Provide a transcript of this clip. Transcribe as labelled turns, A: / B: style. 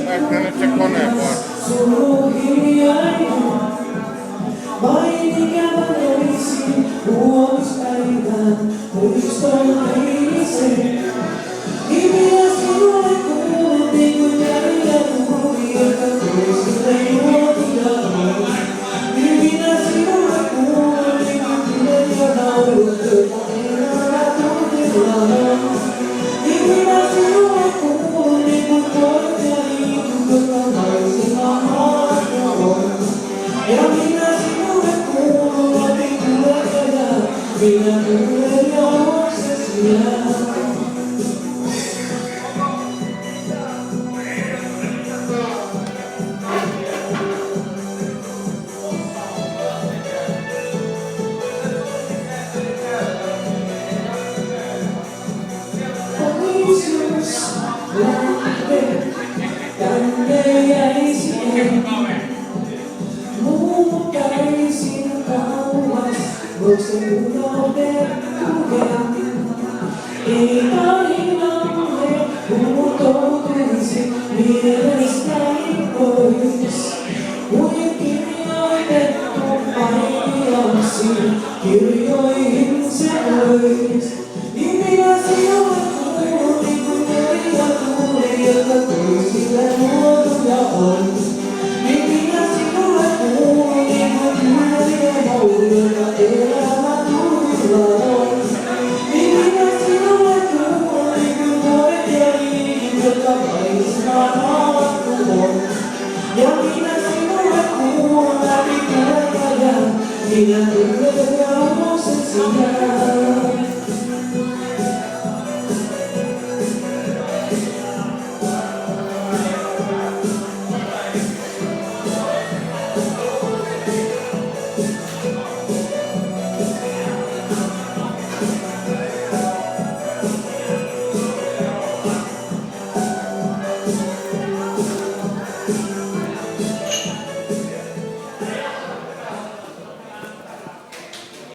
A: Lähtee nyt se kone pois.
B: Vain ikävä olisi huomispäivään, muiston heilisen. Nimiä sinulle kuuluu, niin kuin jäljellä kuuluu, joka toisille juotiaan. Nimiä sinulle kuuluu, niin kuin kivet ja naulut, joita elämä tuntillaan. Nimiä sinulle kuuluu, niin kuin koit ja liitut, jotka naisilla maata on. Ja minä sinulle kuulun, otin kuljetaan, minä kuulen ja luoksesi jää. Oisuus lähtee, tänne jäisin. Muuttaisin kauas, voisin unohdettuja. Ei tarinalle muutoutuisi mielestäni pois. Kuin kirjoitettu ainiaksi, kirjoihin se ois. Nimiä sinulle kuuluu, niin kuin veri ja tuuli, joka toisille luotuja on. Nimiä sinulle kuuluu, niin kuin kyläri ja mauli, joka elämä tuilla on. Nimiä sinulle kuuluu, niin kuin koet ja liikit, jotka maistaan avattu on. Ja minä sinulle kuulun läpi kulkea, minä tulen ja luoksesi jää.